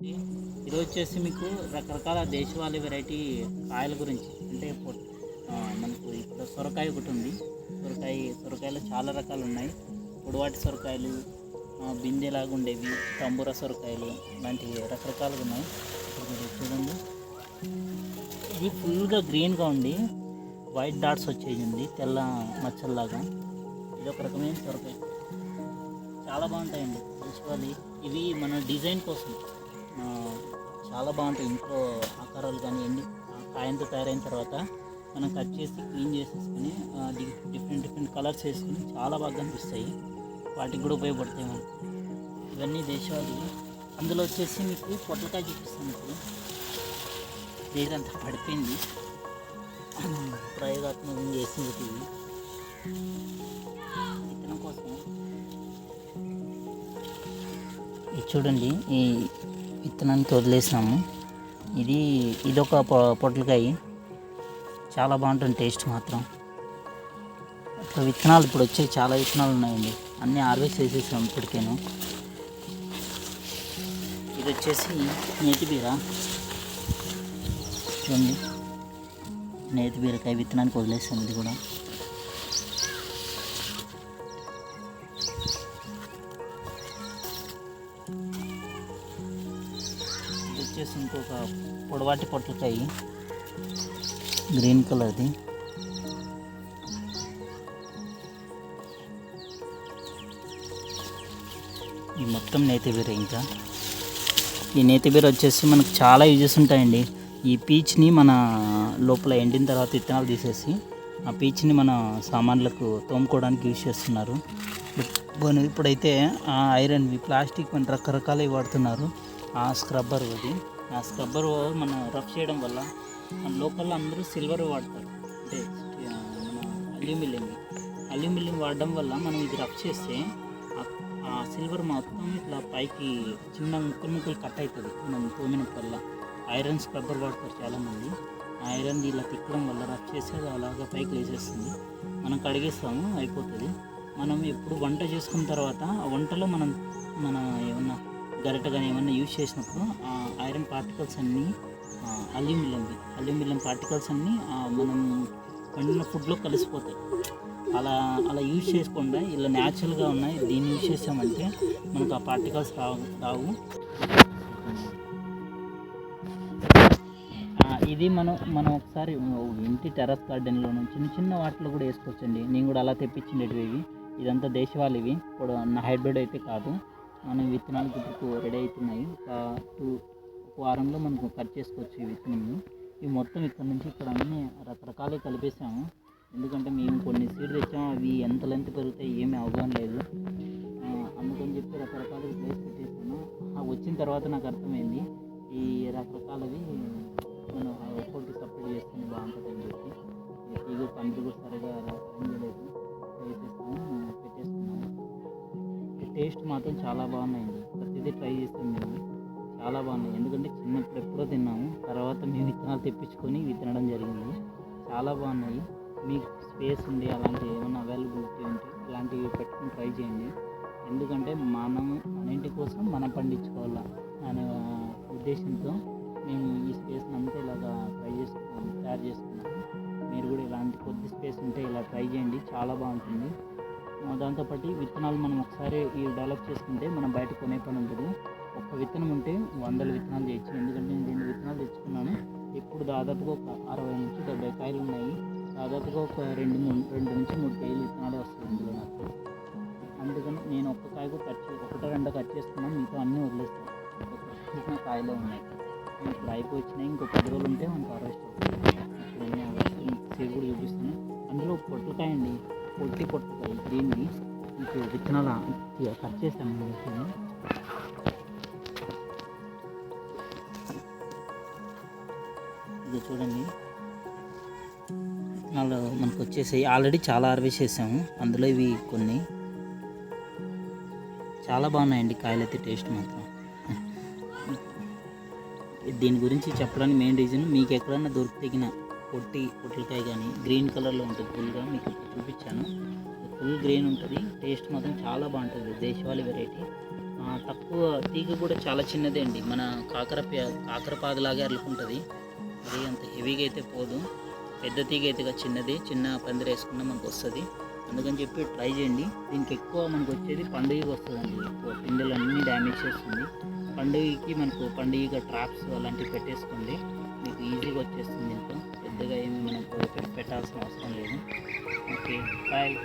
ఇది వచ్చేసి మీకు రకరకాల దేశవాళీ వెరైటీ కాయల గురించి అంటే మనకు ఇప్పుడు సొరకాయ ఒకటి ఉంది. సొరకాయలో చాలా రకాలు ఉన్నాయి. పొడవాటి సొరకాయలు, బిందెలాగా ఉండేవి, తంబూర సొరకాయలు ఇలాంటివి రకరకాలుగా ఉన్నాయి. ఇప్పుడు మీరు చూడండి, ఇది ఫుల్గా గ్రీన్గా ఉండి వైట్ డాట్స్ వచ్చేసింది, తెల్ల మచ్చల్లాగా. ఇది ఒక రకమైన సొరకాయ, చాలా బాగుంటాయండి దేశవాళీ. ఇవి మన డిజైన్ కోసం చాలా బాగుంటాయి. ఇంట్లో ఆకారాలు కానీ ఎన్ని కాయంతో తయారైన తర్వాత మనం కట్ చేసి క్లీన్ చేసేసుకొని డిఫరెంట్ కలర్స్ వేసుకొని చాలా బాగా కనిపిస్తాయి. వాటికి కూడా ఉపయోగపడతాయి మనకు. ఇవన్నీ దేశవాళీ. అందులో వచ్చేసి మీకు పొట్లకాయ చూపిస్తాను. ఇప్పుడు ఇదంతా పడిపోయింది, ప్రయోగాత్మకంగా చేసింది ఇది విత్తనం కోసం. ఇది చూడండి, ఈ విత్తనానికి వదిలేసినాము. ఇదొక పొట్లకాయ, చాలా బాగుంటుంది టేస్ట్ మాత్రం. ఇట్లా విత్తనాలు ఇప్పుడు వచ్చే చాలా విత్తనాలు ఉన్నాయండి, అన్నీ హార్వెస్ట్ చేసేసాము ఇప్పటికేను. ఇది వచ్చేసి నేతి బీర, చూడండి, నేతి బీరకాయ విత్తనానికి వదిలేసాము. ఇది కూడా వచ్చేసి ఇంకొక పొడవాటి పొట్లకాయ, గ్రీన్ కలర్ది. ఈ మొత్తం నేతిబీర. ఇంకా ఈ నేతిబీర వచ్చేసి మనకు చాలా యూజెస్ ఉంటాయండి. ఈ పీచ్ని మన లోపల ఎండిన తర్వాత విత్తనాలు తీసేసి ఆ పీచ్ని మన సామాన్లకు తోముకోవడానికి యూజ్ చేస్తున్నారు. ఇప్పుడైతే ఐరన్వి, ప్లాస్టిక్ మన రకరకాలవి వాడుతున్నారు. ఆ స్క్రబ్బర్ మన రఫ్ చేయడం వల్ల మన లోకల్లో అందరూ సిల్వర్ వాడతారు. అంటే మన అల్యూమినియం వాడడం వల్ల మనం ఇది రఫ్ చేస్తే ఆ సిల్వర్ మొత్తం ఇట్లా పైకి చిన్న ముక్కలు కట్ అవుతుంది మనం తోమినప్పుడల్లా. ఐరన్ స్క్రబ్బర్ వాడతారు చాలామంది. ఐరన్ ఇలా తిక్కడం వల్ల రఫ్ చేసి అది అలాగా పైకి లేచేస్తుంది. మనం కడిగేస్తాము, అయిపోతుంది. మనం ఎప్పుడు వంట చేసుకున్న తర్వాత ఆ వంటలో మన ఏమన్నా గరిట కానీ ఏమన్నా యూజ్ చేసినప్పుడు ఆ ఐరన్ పార్టికల్స్ అన్నీ అల్యూమినియం పార్టికల్స్ అన్నీ మనం వండిన ఫుడ్లో కలిసిపోతాయి. అలా యూజ్ చేయకుండా ఇలా న్యాచురల్గా ఉన్నాయి, దీన్ని యూజ్ చేసామంటే మనకు ఆ పార్టికల్స్ రావు. ఇది మనం ఒకసారి ఇంటి టెర్రస్ గార్డెన్లో చిన్న వాటిలో కూడా వేసుకోవచ్చండి. నేను కూడా అలా తెప్పించిండేటివి ఇవి. ఇదంతా దేశవాళీవి, ఇప్పుడు హైబ్రిడ్ అయితే కాదు. మనం విత్తనాలు ఇప్పుడు రెడీ అవుతున్నాయి. ఒక వారంలో మనకు కట్ చేసుకోవచ్చు ఈ విత్తనాలు. ఇవి మొత్తం ఇక్కడ నుంచి ఇక్కడ అన్నీ రకరకాలుగా కలిపేసాము. ఎందుకంటే మేము కొన్ని సీడ్ తెచ్చాము, అవి ఎంత లెంత్ పెరుగుతాయి ఏమీ అవగాహన లేదు. అందుకని చెప్పి రకరకాలుగా ప్లేస్ పెట్టేసాను. వచ్చిన తర్వాత నాకు అర్థమైంది ఈ రకరకాలవి మనం ఒక్కొక్కటి సపరేట్ చేసుకుని బాగుంటుందని చెప్పి. తీగ పండ్లు కూడా సరిగా రంగలేదు, పెట్టేసుకున్నాము. టేస్ట్ మాత్రం చాలా బాగున్నాయండి. ప్రతిదీ ట్రై చేస్తాం మేము, చాలా బాగున్నాయి. ఎందుకంటే చిన్నప్పుడు ఎప్పుడో తిన్నాము, తర్వాత మేము విత్తనాలు తెప్పించుకొని విత్తనడం జరిగింది. చాలా బాగున్నాయి. మీకు స్పేస్ ఉంది, అలాంటి ఏమైనా అవైలబిలిటీ ఉంటే ఇలాంటివి పెట్టుకుని ట్రై చేయండి. ఎందుకంటే మన ఇంటి కోసం మనం పండించుకోవాలా అనే ఉద్దేశంతో మేము ఈ స్పేస్ని అంతా ఇలాగా తయారు చేసుకున్నాము. మీరు కూడా ఇలాంటి కొద్ది స్పేస్ ఉంటే ఇలా ట్రై చేయండి, చాలా బాగుంటుంది. దాంతోపాటు విత్తనాలు మనం ఒకసారి డెవలప్ చేసుకుంటే మనం బయట కొనే పని ఉంటుంది. ఒక్క విత్తనం ఉంటే 100 విత్తనాలు చేయొచ్చు. ఎందుకంటే నేను 2 విత్తనాలు తెచ్చుకున్నాను. ఇప్పుడు దాదాపుగా ఒక 60 నుంచి 70 కాయలు ఉన్నాయి. దాదాపుగా ఒక 2 నుంచి 3 కేజీలు విత్తనాలే వస్తాయి ఇందులో నాకు. అందుకని నేను ఒక్క కాయ కూడా ఒకటో రెండో కట్ చేసుకున్నాను, మిగతా అన్నీ వదిలేస్తాను. ఒక కాయలే ఉన్నాయి. ఇప్పుడు అయిపోయినాయి, ఇంకో 10 రోజులు ఉంటే మనకు హార్వెస్ట్ అవుతుంది. ఇప్పుడు సీడ్ కూడా చూపిస్తాను. అందులో పొట్లకాయ అండి, పొట్లకాయ గ్రీన్వి. మీకు విత్తనాలు కట్ చేస్తాను. ఇది చూడండి, విత్తనాలు మనకు వచ్చేసాయి. ఆల్రెడీ చాలా హార్వెస్ట్ చేసాము. అందులో ఇవి కొన్ని చాలా బాగున్నాయండి కాయలు అయితే. టేస్ట్ మాత్రం దీని గురించి చెప్పడానికి మెయిన్ రీజన్, మీకు ఎక్కడన్నా దొరికిన పొట్లకాయ కానీ గ్రీన్ కలర్లో ఉంటుంది ఫుల్గా, మీకు చూపించాను. ఫుల్ గ్రీన్ ఉంటుంది. టేస్ట్ మాత్రం చాలా బాగుంటుంది. దేశవాళీ వెరైటీ తక్కువ తీగ కూడా చాలా చిన్నదే అండి. మన కాకరపాదులాగే అల్లుకుంటుంది. అది అంత హెవీగా అయితే పోదు. పెద్ద తీగ అయితే చిన్నది, చిన్న పందిరి వేసుకున్నా మనకు వస్తుంది. అందుకని చెప్పి ట్రై చేయండి. దీనికి ఎక్కువ మనకు వచ్చేది పండుగకి వస్తుందండి. ఎక్కువ పిందెలన్నీ డ్యామేజ్ చేస్తుంది. పండుగకి ట్రాప్స్ అలాంటివి పెట్టేసుకోండి, మీకు ఈజీగా వచ్చేస్తుంది. దీంట్లో పెద్దగా ఏమి మనకు పెట్టాల్సిన అవసరం లేదు. Okay, bye.